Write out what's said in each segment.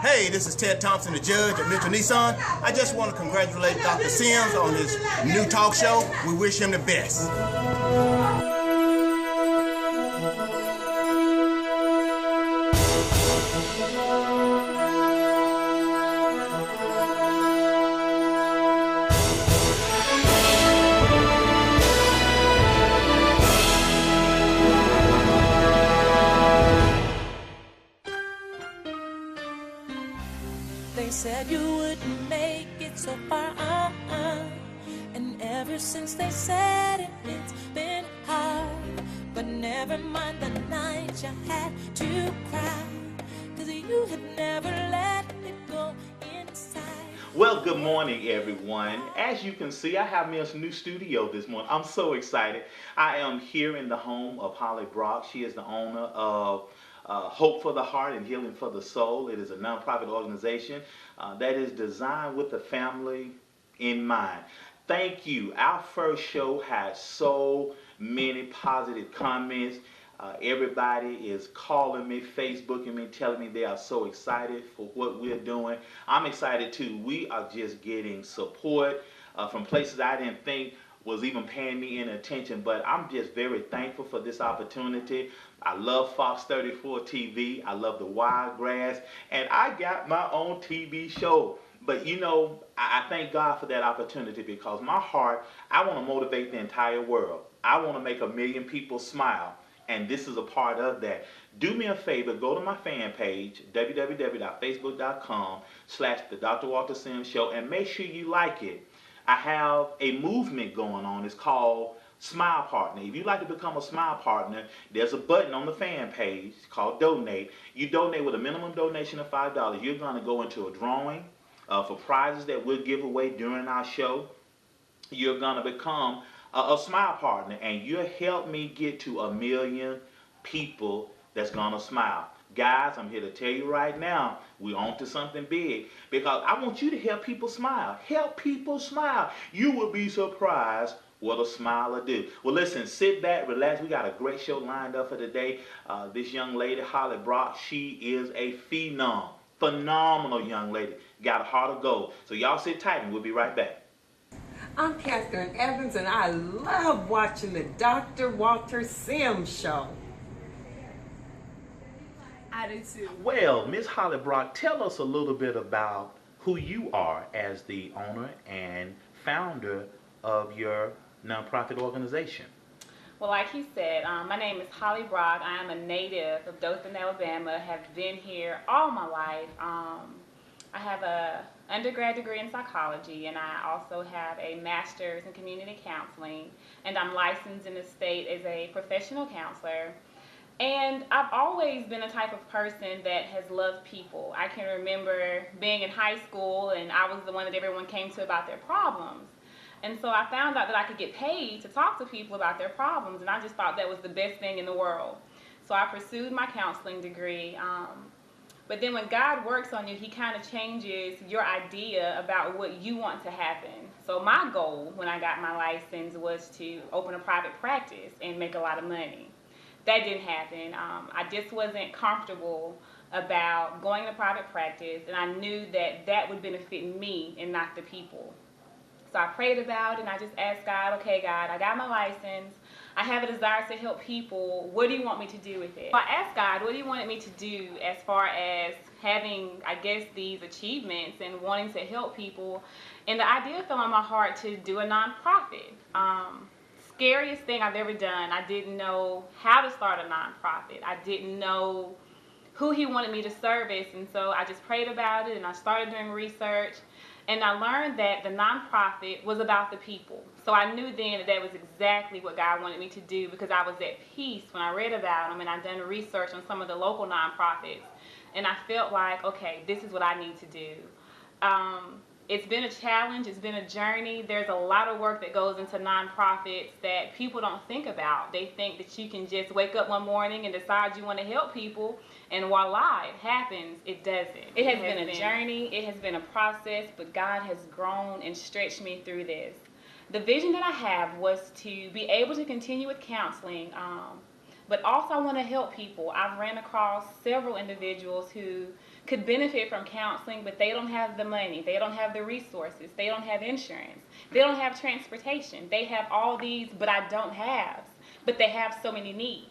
Hey, this is Ted Thompson, the judge at Mitchell Nissan. I just want to congratulate Dr. Sims on his new talk show. We wish him the best. They said you wouldn't make it so far, and ever since they said it, it's been hard. But never mind the night you had to cry, 'cause you had never let it go inside. Well, good morning, everyone. As you can see, I have me a new studio this morning. I'm so excited. I am here in the home of Holly Brock. She is the owner of Hope for the Heart and Healing for the Soul. It is a nonprofit organization that is designed with the family in mind. Thank you. Our first show had so many positive comments. Everybody is calling me, Facebooking me, telling me they are so excited for what we're doing. I'm excited too. We are just getting support from places I didn't think was even paying me any attention, but I'm just very thankful for this opportunity. I love Fox 34 TV. I love the Wiregrass, and I got my own TV show. But you know, I thank God for that opportunity, because my heart, I want to motivate the entire world. I want to make 1 million people smile, and this is a part of that. Do me a favor, go to my fan page, www.facebook.com/The Dr. Walter Sims Show, and make sure you like it. I have a movement going on. It's called Smile Partner. If you'd like to become a Smile Partner, there's a button on the fan page called Donate. You donate with a minimum donation of $5. You're going to go into a drawing for prizes that we'll give away during our show. You're going to become a Smile Partner, and you'll help me get to 1 million people that's going to smile. Guys, I'm here to tell you right now, we're on to something big, because I want you to help people smile. Help people smile. You will be surprised what a smile will do. Well, listen, sit back, relax. We got a great show lined up for today. This young lady, Holly Brock, she is a phenom. Phenomenal young lady. Got a heart of gold. So y'all sit tight and we'll be right back. I'm Catherine Evans, and I love watching the Dr. Walter Sims Show. I do too. Well, Miss Holly Brock, tell us a little bit about who you are as the owner and founder of your nonprofit organization. Well, like he said, my name is Holly Brock. I am a native of Dothan, Alabama. Have been here all my life. I have a undergrad degree in psychology, and I also have a master's in community counseling, and I'm licensed in the state as a professional counselor. And I've always been a type of person that has loved people. I can remember being in high school, and I was the one that everyone came to about their problems. And so I found out that I could get paid to talk to people about their problems, and I just thought that was the best thing in the world. So I pursued my counseling degree. But then when God works on you, he kind of changes your idea about what you want to happen. So my goal when I got my license was to open a private practice and make a lot of money. That didn't happen. I just wasn't comfortable about going to private practice, and I knew that that would benefit me and not the people. So I prayed about it, and I just asked God, okay, God, I got my license. I have a desire to help people. What do you want me to do with it? So I asked God, what do you want me to do as far as having, I guess, these achievements and wanting to help people? And the idea fell on my heart to do a nonprofit. Scariest thing I've ever done. I didn't know how to start a nonprofit. I didn't know who he wanted me to service, and so I just prayed about it, and I started doing research, and I learned that the nonprofit was about the people. So I knew then that that was exactly what God wanted me to do, because I was at peace when I read about them, and I'd done research on some of the local nonprofits, and I felt like, okay, this is what I need to do. It's been a challenge, it's been a journey. There's a lot of work that goes into nonprofits that people don't think about. They think that you can just wake up one morning and decide you want to help people, and voila, it happens. It doesn't. It has been a journey, it has been a process, but God has grown and stretched me through this. The vision that I have was to be able to continue with counseling, but also I want to help people. I've ran across several individuals who could benefit from counseling, but they don't have the money, they don't have the resources, they don't have insurance, they don't have transportation. They have all these, but I don't have. But they have so many needs.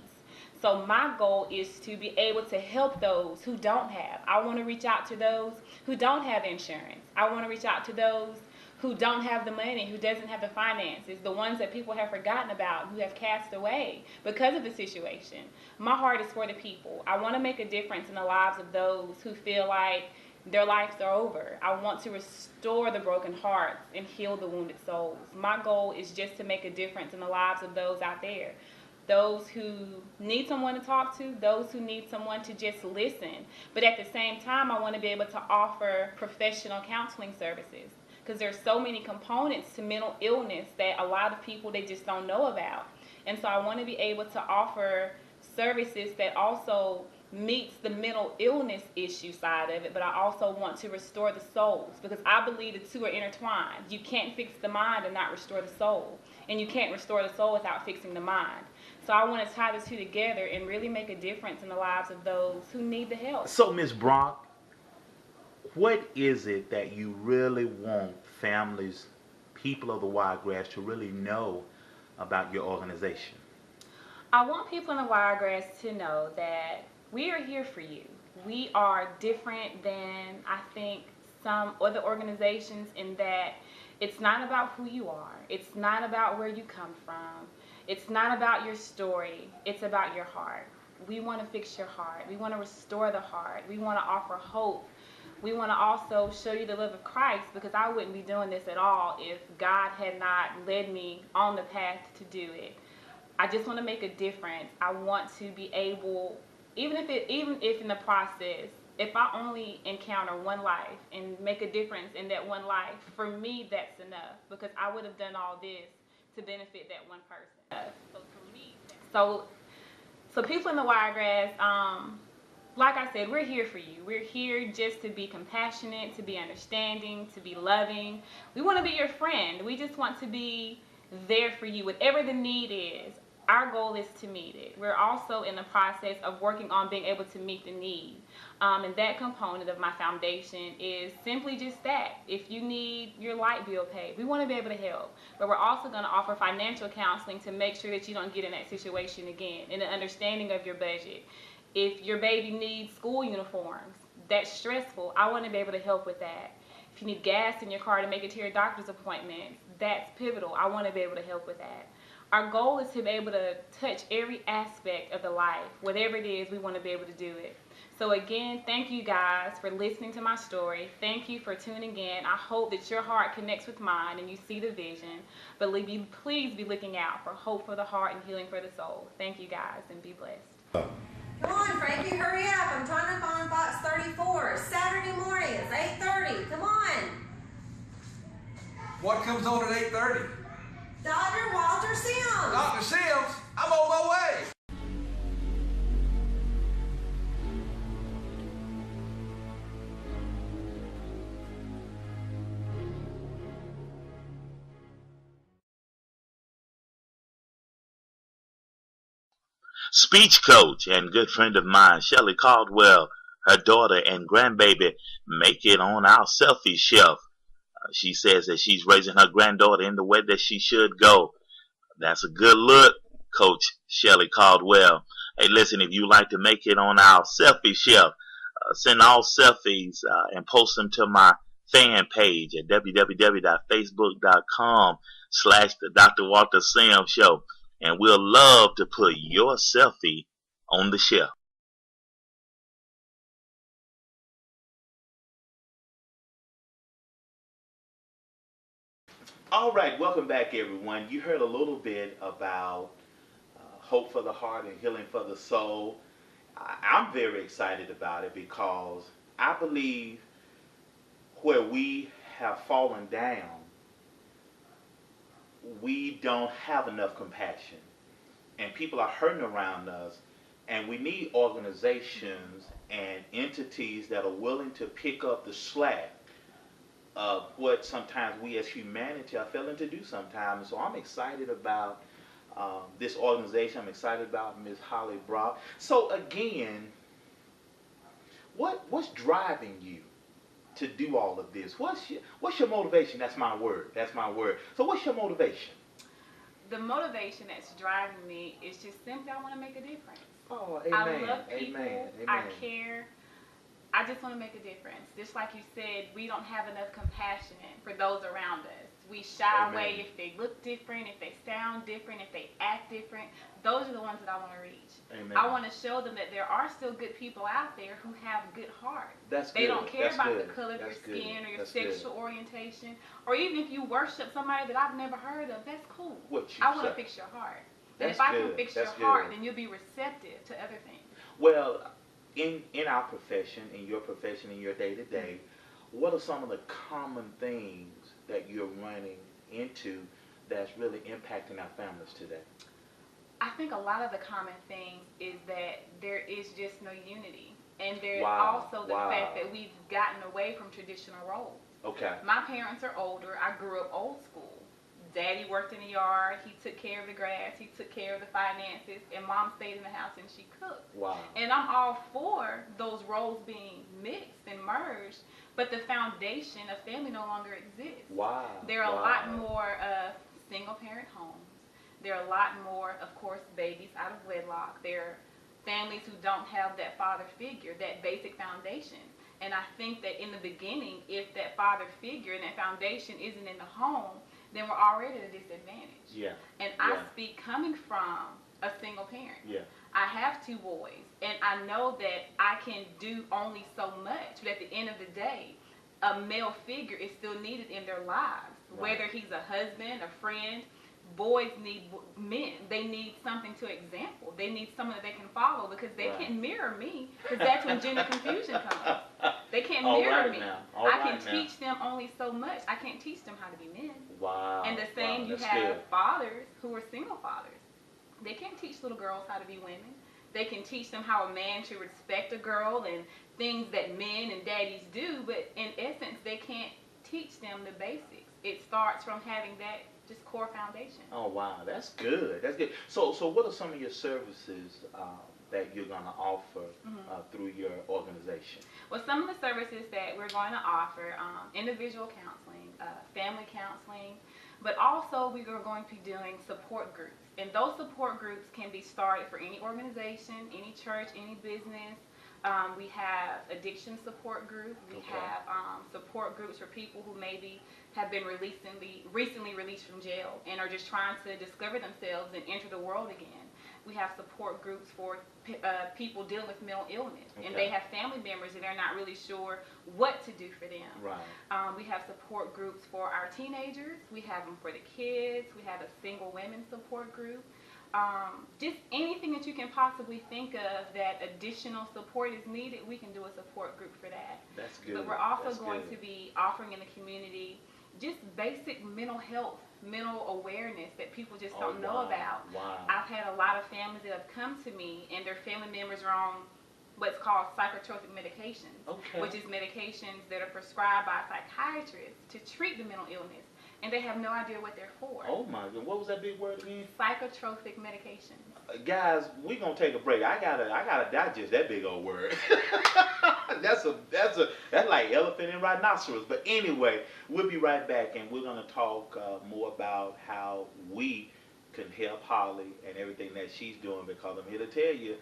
So my goal is to be able to help those who don't have. I want to reach out to those who don't have insurance. I want to reach out to those who don't have the money, who doesn't have the finances, the ones that people have forgotten about, who have cast away because of the situation. My heart is for the people. I want to make a difference in the lives of those who feel like their lives are over. I want to restore the broken hearts and heal the wounded souls. My goal is just to make a difference in the lives of those out there. Those who need someone to talk to, those who need someone to just listen. But at the same time, I want to be able to offer professional counseling services, because there's so many components to mental illness that a lot of people, they just don't know about. And so I want to be able to offer services that also meets the mental illness issue side of it, but I also want to restore the souls, because I believe the two are intertwined. You can't fix the mind and not restore the soul, and you can't restore the soul without fixing the mind. So I want to tie the two together and really make a difference in the lives of those who need the help. So, Ms. Brock, what is it that you really want families, people of the Wiregrass, to really know about your organization? I want people in the Wiregrass to know that we are here for you. We are different than, I think, some other organizations in that it's not about who you are. It's not about where you come from. It's not about your story. It's about your heart. We want to fix your heart. We want to restore the heart. We want to offer hope. We want to also show you the love of Christ, because I wouldn't be doing this at all if God had not led me on the path to do it. I just want to make a difference. I want to be able, even if in the process, if I only encounter one life and make a difference in that one life, for me that's enough, because I would have done all this to benefit that one person. So for me, so people in the Wiregrass, like I said, we're here for you. We're here just to be compassionate, to be understanding, to be loving. We want to be your friend. We just want to be there for you. Whatever the need is, our goal is to meet it. We're also in the process of working on being able to meet the need. And that component of my foundation is simply just that. If you need your light bill paid, we want to be able to help. But we're also going to offer financial counseling to make sure that you don't get in that situation again, and an understanding of your budget. If your baby needs school uniforms, that's stressful. I want to be able to help with that. If you need gas in your car to make it to your doctor's appointments, that's pivotal. I want to be able to help with that. Our goal is to be able to touch every aspect of the life. Whatever it is, we want to be able to do it. So again, thank you guys for listening to my story. Thank you for tuning in. I hope that your heart connects with mine and you see the vision. But please be looking out for hope for the heart and healing for the soul. Thank you guys, and be blessed. Come on, Frankie, hurry up. I'm trying to find Fox 34. Saturday morning, it's 8:30. Come on. What comes on at 8:30? Dr. Walter Sims. Dr. Sims, I'm on my way. Speech coach and good friend of mine, Shelly Caldwell, her daughter and grandbaby make it on our selfie shelf. She says that she's raising her granddaughter in the way that she should go. That's a good look, Coach Shelly Caldwell. Hey, listen, if you like to make it on our selfie shelf, send all selfies and post them to my fan page at www.facebook.com/the Dr. Walter Sims Show. And we'll love to put your selfie on the shelf. All right, welcome back, everyone. You heard a little bit about hope for the heart and healing for the soul. I'm very excited about it because I believe where we have fallen down, we don't have enough compassion, and people are hurting around us, and we need organizations and entities that are willing to pick up the slack of what sometimes we as humanity are failing to do sometimes. So I'm excited about this organization. I'm excited about Ms. Holly Brock. So again, what's driving you to do all of this? What's your motivation? That's my word. That's my word. So what's your motivation? The motivation that's driving me is just simply I want to make a difference. Oh, amen. I love people. Amen. I Amen. care. I just want to make a difference. Just like you said, we don't have enough compassion for those around us. We shy Amen. away if they look different, if they sound different, if they act different. Those are the ones that I want to reach. Amen. I want to show them that there are still good people out there who have good hearts. That's They good. don't care That's about good. the color of your That's good. skin or your That's sexual good. orientation. Or even if you worship somebody that I've never heard of, that's cool. What you I want to say. fix your heart. And That's if I can good. fix That's your heart, good. then you'll be receptive to other things. Well, in our profession, in your profession, in your day-to-day, what are some of the common things that you're running into that's really impacting our families today? I think a lot of the common things is that there is just no unity. And there's Wow. also the Wow. fact that we've gotten away from traditional roles. Okay. My parents are older. I grew up old school. Daddy worked in the yard. He took care of the grass. He took care of the finances. And Mom stayed in the house and she cooked. Wow. And I'm all for those roles being mixed and merged. But the foundation of family no longer exists. Wow. There are Wow. a lot more single-parent homes. There are a lot more, of course, babies out of wedlock. There are families who don't have that father figure, that basic foundation. And I think that in the beginning, if that father figure and that foundation isn't in the home, then we're already at a disadvantage. Yeah. And I Yeah. speak coming from a single parent. Yeah. I have 2 boys, and I know that I can do only so much, but at the end of the day, a male figure is still needed in their lives, Right. whether he's a husband, a friend. Boys need men. They need something to example. They need someone that they can follow because they Right. can't mirror me, because that's when gender confusion comes. They can't All mirror right me. now. All I can right now. teach them only so much. I can't teach them how to be men. Wow. And the same, Wow. you That's have good. fathers who are single fathers. They can't teach little girls how to be women. They can teach them how a man should respect a girl and things that men and daddies do, but in essence, they can't teach them the basics. It starts from having that just core foundation. Oh wow, that's good. That's good. So what are some of your services that you're gonna offer through your organization? Well, some of the services that we're going to offer, individual counseling, family counseling, but also we are going to be doing support groups. And those support groups can be started for any organization, any church, any business. We have addiction support group. We Okay. have support groups for people who maybe have been recently released from jail and are just trying to discover themselves and enter the world again. We have support groups for people dealing with mental illness, Okay. and they have family members and they're not really sure what to do for them. Right. We have support groups for our teenagers. We have them for the kids. We have a single women support group. Just anything that you can possibly think of that additional support is needed, we can do a support group for that. That's good. But we're also That's going good. to be offering in the community just basic mental health, mental awareness that people just don't know wow. about. Wow. I've had a lot of families that have come to me and their family members are on what's called psychotropic medications, Okay. which is medications that are prescribed by psychiatrists to treat the mental illness, and they have no idea what they're for. Oh my God, what was that big word again? Psychotropic medications. Guys, we're gonna take a break. I gotta digest that big old word. that's like elephant and rhinoceros. But anyway, we'll be right back, and we're gonna talk more about how we can help Holly and everything that she's doing, because I'm here to tell you,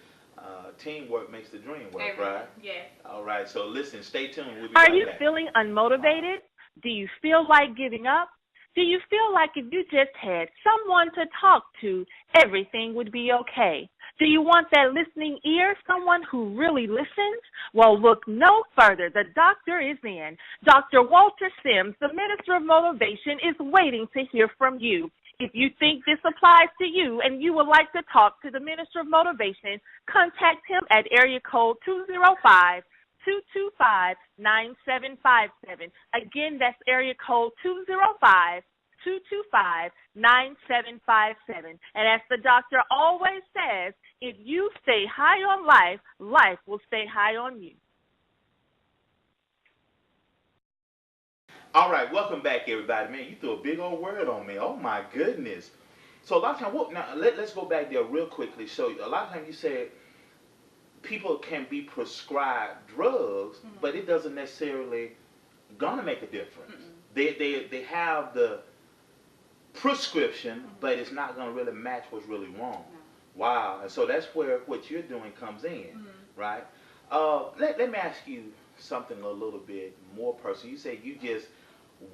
teamwork makes the dream work, Everything. right? Yes. All right. So listen, stay tuned. We'll be Are right you back. feeling unmotivated? Do you feel like giving up? Do you feel like if you just had someone to talk to, everything would be okay? Do you want that listening ear, someone who really listens? Well, look no further. The doctor is in. Dr. Walter Sims, the Minister of Motivation, is waiting to hear from you. If you think this applies to you and you would like to talk to the Minister of Motivation, contact him at area code 205-225-9757. Again, that's area code 205-225-9757. And as the doctor always says, if you stay high on life, life will stay high on you. All right, welcome back, everybody. Man, you threw a big old word on me. Oh my goodness. So a lot of times, now let's go back there real quickly. So a lot of times you said people can be prescribed drugs, but it doesn't necessarily gonna make a difference. They have the prescription, but it's not gonna really match what's really wrong. Wow. And so that's where what you're doing comes in, right? Let me ask you something a little bit more personal. You say you just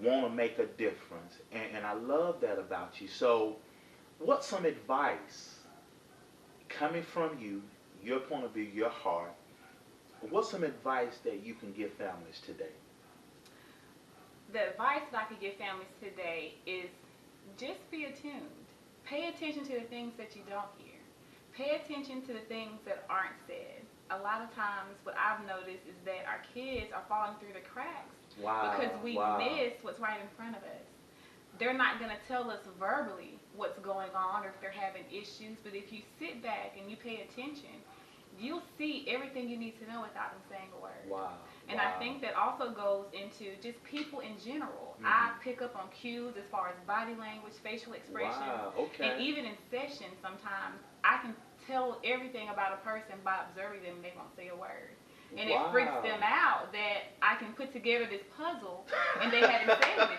want to make a difference, and I love that about you. So what's some advice coming from you, your point of view, your heart, what's some advice that you can give families today? The advice that I could give families today is just be attuned. Pay attention to the things that you don't hear. Pay attention to the things that aren't said. A lot of times what I've noticed is that our kids are falling through the cracks because we miss what's right in front of us. They're not going to tell us verbally what's going on or if they're having issues, but if you sit back and you pay attention, you'll see everything you need to know without them saying a word. Wow. And I think that also goes into just people in general. I pick up on cues as far as body language, facial expression, and even in sessions sometimes I can tell everything about a person by observing them and they won't say a word. And it freaks them out that I can put together this puzzle and they haven't said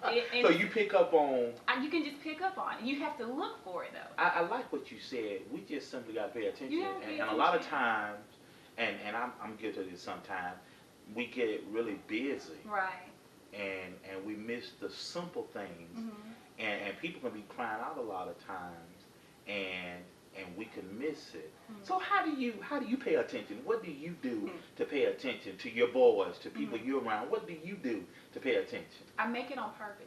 anything. So you pick up on... You can just pick up on it. You have to look for it, though. I like what you said. We just simply got to pay attention. And a lot of times, and I'm guilty of this sometimes, we get really busy. Right. And we miss the simple things. And people can be crying out a lot of times, and we can miss it. So how do you pay attention? What do you do to pay attention to your boys, to people you're around? What do you do to pay attention? I make it on purpose.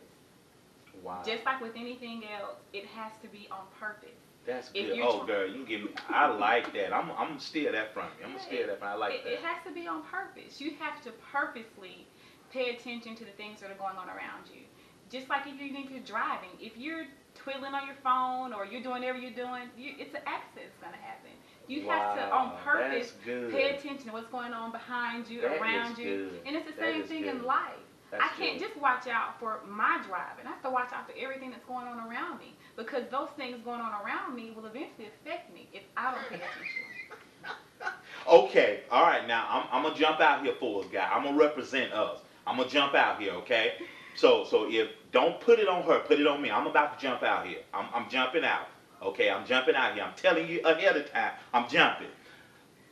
Wow. Just like with anything else, it has to be on purpose. That's good. Oh, girl, you give me. I like that. I'm gonna steal that from you. I'm gonna steal that from you. I like that. It has to be on purpose. You have to purposely pay attention to the things that are going on around you. Just like if you're driving, if you're twiddling on your phone or you're doing whatever you're doing, it's an accident that's going to happen. You have to, on purpose, pay attention to what's going on behind you, around you. And it's the same thing in life. I can't just watch out for my driving. I have to watch out for everything that's going on around me, because those things going on around me will eventually affect me if I don't pay attention. Okay, all right, now I'm going to jump out here for us, guy. I'm going to represent us. I'm going to jump out here, okay? So if don't put it on her, put it on me. I'm about to jump out here. I'm jumping out. Okay, I'm jumping out here. I'm telling you ahead of time, I'm jumping.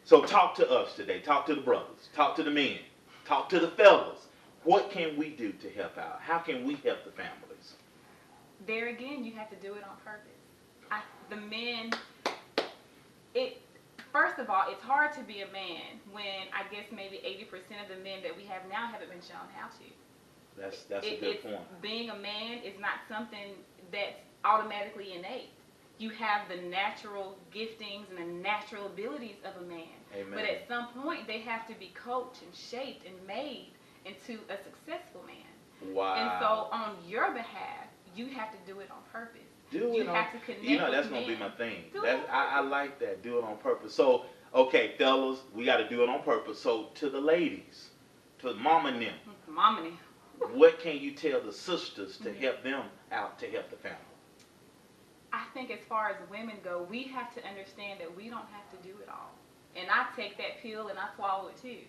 So talk to us today. Talk to the brothers. Talk to the men. Talk to the fellas. What can we do to help out? How can we help the families? There again, you have to do it on purpose. The men, first of all, it's hard to be a man when I guess maybe 80% of the men that we have now haven't been shown how to. That's a good point. Being a man is not something that's automatically innate. You have the natural giftings and the natural abilities of a man. Amen. But at some point, they have to be coached and shaped and made into a successful man. Wow. And so on your behalf, you have to do it on purpose. You have to connect that's with going to be men. my thing. I I like that. Do it on purpose. So, okay, fellas, we got to do it on purpose. So to the ladies, to mama and them. Mama and them. What can you tell the sisters to help them out to help the family? I think as far as women go, we have to understand that we don't have to do it all. And I take that pill and I swallow it too.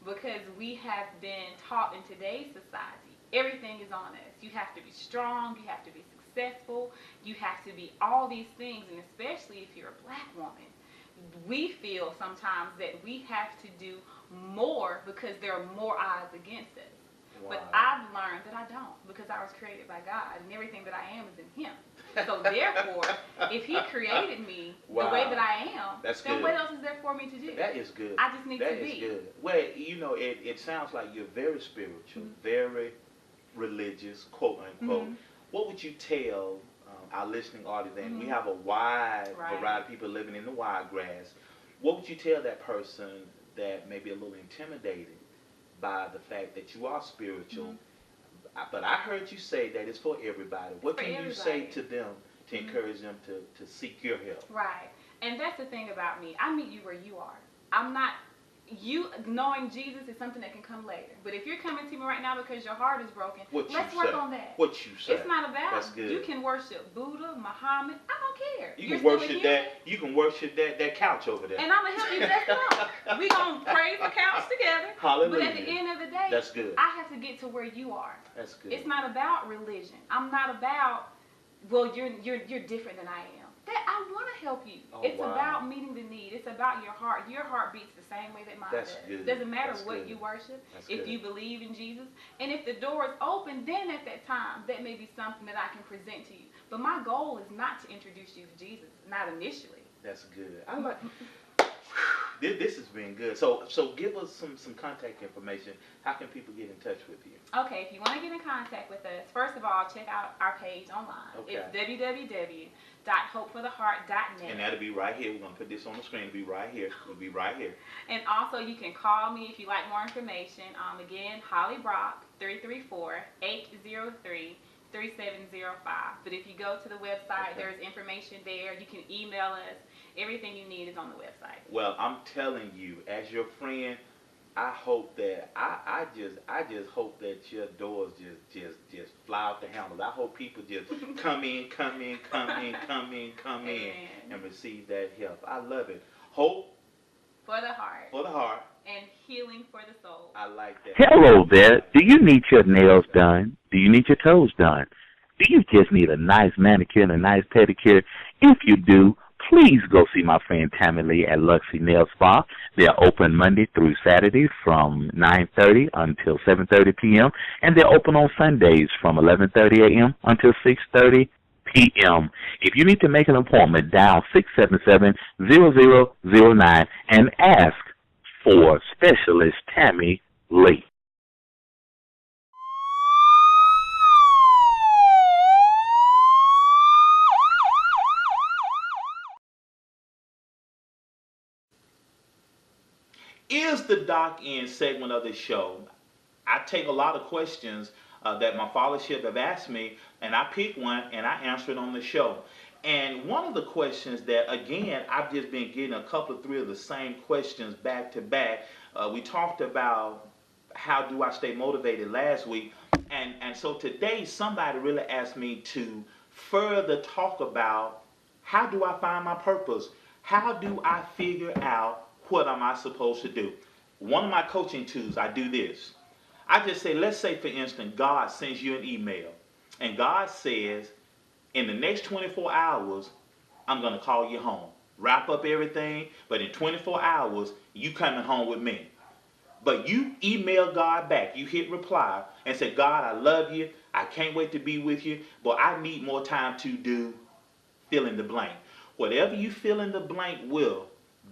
Because we have been taught in today's society, everything is on us. You have to be strong, you have to be successful, you have to be all these things, and especially if you're a black woman. We feel sometimes that we have to do more because there are more odds against us. Wow. But I've learned that I don't, because I was created by God, and everything that I am is in Him. So therefore, if He created me the way that I am, then what else is there for me to do? That is good. I just need to be. That is good. Well, it sounds like you're very spiritual, very religious, quote unquote. What would you tell our listening audience? And we have a wide variety of people living in the wiregrass. What would you tell that person that may be a little intimidated by the fact that you are spiritual? But I heard you say that it's for everybody. What can you say to them to encourage them to seek your help? Right. And that's the thing about me. I meet you where you are. I'm not you knowing Jesus is something that can come later. But if you're coming to me right now because your heart is broken, What let's you work say. on that. What you say. It's not about. That's good. You can worship Buddha, Muhammad. I don't care. You You're can still a worship human. that. You can worship that couch over there. And I'm gonna help you bless it up. We gonna praise the couch together. Hallelujah. But at the end of the day, That's good. I have to get to where you are. That's good. It's not about religion. I'm not about. Well, you're different than I am. That I want to help you. Oh, It's wow. about meeting the need. It's about your heart. Your heart beats the same way that mine That's does. good. Doesn't matter That's what good. you worship. That's If good. you believe in Jesus, and if the door is open, then at that time, that may be something that I can present to you. But my goal is not to introduce you to Jesus, not initially. That's good. I like. This has been good. So give us some contact information. How can people get in touch with you? Okay, if you want to get in contact with us, first of all, check out our page online. Okay. It's www.hopefortheheart.net. And that'll be right here. We're gonna put this on the screen. It'll be right here. It'll be right here. And also, you can call me if you like more information. Again, Holly Brock, 334-803-3705. But if you go to the website, Okay. there's information there. You can email us. Everything you need is on the website. Well, I'm telling you, as your friend, I hope that I just hope that your doors just fly out the handles. I hope people just come in and receive that help. I love it. Hope For the heart for the heart. and healing for the soul. I like that. Hello there. Do you need your nails done? Do you need your toes done? Do you just need a nice manicure and a nice pedicure? If you do, please go see my friend Tammy Lee at Luxy Nail Spa. They're open Monday through Saturday from 9:30 until 7:30 p.m. And they're open on Sundays from 11:30 a.m. until 6:30 p.m. If you need to make an appointment, dial 677-0009 and ask for Specialist Tammy Lee. Is the Doc In segment of the show. I take a lot of questions that my followership have asked me, and I pick one and I answer it on the show. And one of the questions that, again, I've just been getting a couple of three of the same questions back to back. We talked about how do I stay motivated last week. And so today somebody really asked me to further talk about how do I find my purpose? How do I figure out what am I supposed to do? One of my coaching tools, I do this. I just say, let's say for instance, God sends you an email and God says, in the next 24 hours, I'm going to call you home. Wrap up everything, but in 24 hours, you coming home with me. But you email God back. You hit reply and say, God, I love you. I can't wait to be with you, but I need more time to do fill in the blank. Whatever you fill in the blank will,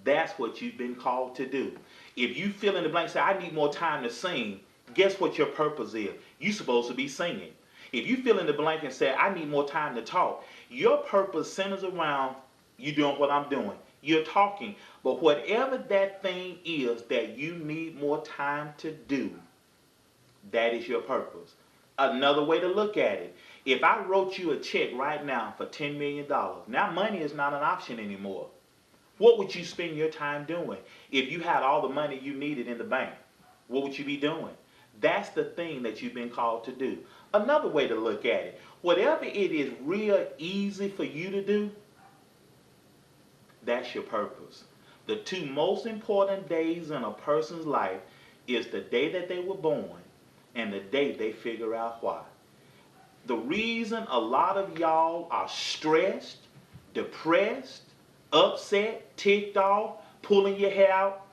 that's what you've been called to do. If you fill in the blank, say, I need more time to sing, guess what your purpose is? You're supposed to be singing. If you fill in the blank and say, I need more time to talk, your purpose centers around you doing what I'm doing. You're talking. But whatever that thing is that you need more time to do, that is your purpose. Another way to look at it, if I wrote you a check right now for $10 million, now money is not an option anymore. What would you spend your time doing? If you had all the money you needed in the bank, what would you be doing? That's the thing that you've been called to do. Another way to look at it, whatever it is real easy for you to do, that's your purpose. The two most important days in a person's life is the day that they were born and the day they figure out why. The reason a lot of y'all are stressed, depressed, upset, ticked off, pulling your hair out,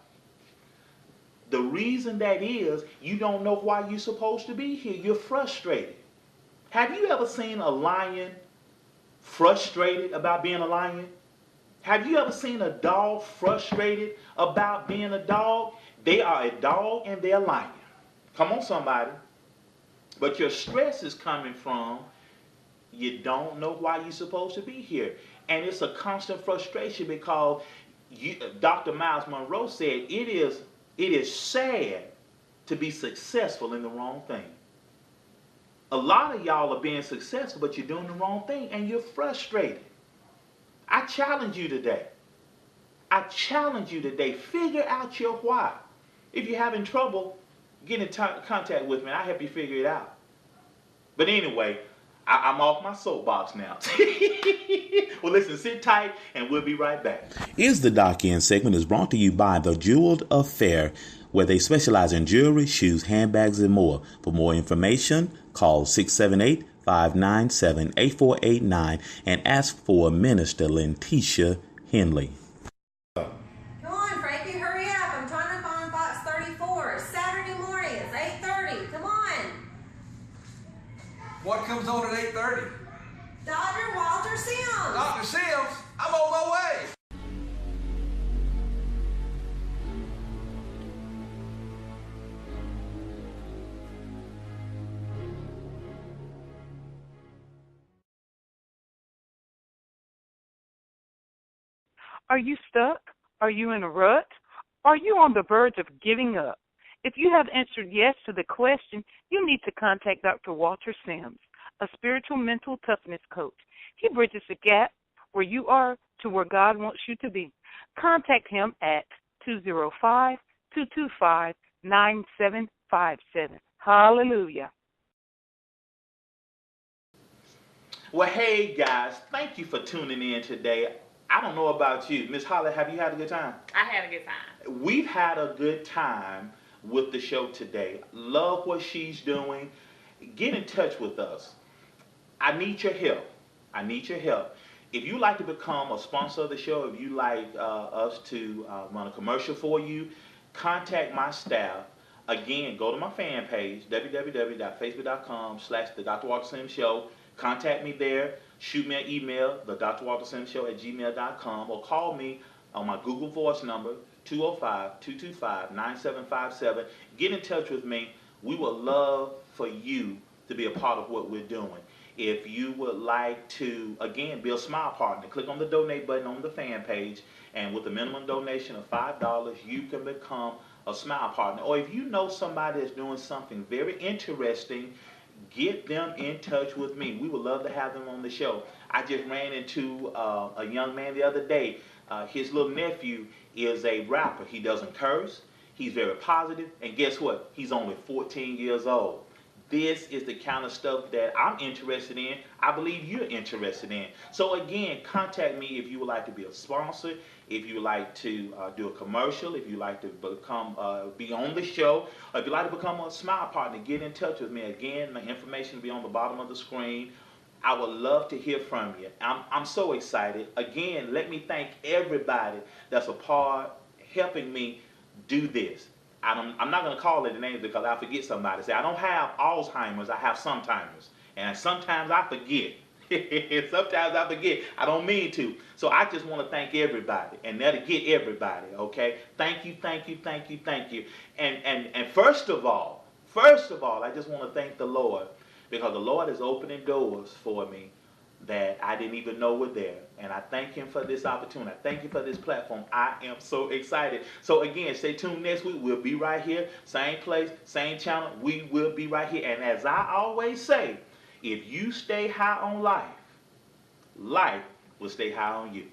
the reason that is you don't know why you're supposed to be here. You're frustrated. Have you ever seen a lion frustrated about being a lion? Have you ever seen a dog frustrated about being a dog? They are a dog and they're a lion. Come on, somebody. But your stress is coming from you don't know why you're supposed to be here. And it's a constant frustration because Dr. Miles Monroe said it is sad to be successful in the wrong thing. A lot of y'all are being successful, but you're doing the wrong thing and you're frustrated. I challenge you today. Figure out your why. If you're having trouble, get in contact with me. I'll help you figure it out. But anyway, I'm off my soapbox now. Well, listen, sit tight, and we'll be right back. Is the Doc In segment is brought to you by The Jeweled Affair, where they specialize in jewelry, shoes, handbags, and more. For more information, call 678-597-8489 and ask for Minister Letitia Henley. Come on, Frankie, hurry up. I'm trying to find box 34. Saturday morning, it's 8:30. Come on. What comes on at 8:30? Dr. Walter Sims. Dr. Sims, I'm on my way. Are you stuck? Are you in a rut? Are you on the verge of giving up? If you have answered yes to the question, you need to contact Dr. Walter Sims, a spiritual mental toughness coach. He bridges the gap where you are to where God wants you to be. Contact him at 205-225-9757. Hallelujah. Well, hey, guys, thank you for tuning in today. I don't know about you. Miss Holly, have you had a good time? I had a good time. We've had a good time with the show today. Love what she's doing. Get in touch with us. I need your help. I need your help. If you like to become a sponsor of the show, if you like us to run a commercial for you, contact my staff. Again, go to my fan page, www.facebook.com/The Dr. Walter Sims Show. Contact me there. Shoot me an email, thedrwaltersimshow@gmail.com, or call me on my Google Voice number, 205-225-9757. Get in touch with me. We would love for you to be a part of what we're doing. If you would like to, again, be a Smile Partner, click on the donate button on the fan page, and with a minimum donation of $5, you can become a Smile Partner. Or if you know somebody that's doing something very interesting, get them in touch with me. We would love to have them on the show. I just ran into a young man the other day. His little nephew is a rapper. He doesn't curse. He's very positive. And guess what? He's only 14 years old. This is the kind of stuff that I'm interested in. I believe you're interested in. So again, contact me if you would like to be a sponsor, if you would like to do a commercial, if you like to become be on the show, or if you'd like to become a Smile Partner, get in touch with me. Again, the information will be on the bottom of the screen. I would love to hear from you. I'm so excited. Again, let me thank everybody that's a part helping me do this. I'm not going to call it the names because I forget somebody. Say, I don't have Alzheimer's, I have sometimers. And sometimes I forget. Sometimes I forget. I don't mean to. So I just want to thank everybody. And that'll get everybody, okay? Thank you, thank you, thank you, thank you. And first of all, I just want to thank the Lord, because the Lord is opening doors for me that I didn't even know were there. And I thank him for this opportunity. I thank you for this platform. I am so excited. So again, stay tuned next week. We'll be right here. Same place, same channel. We will be right here. And as I always say, if you stay high on life, life will stay high on you.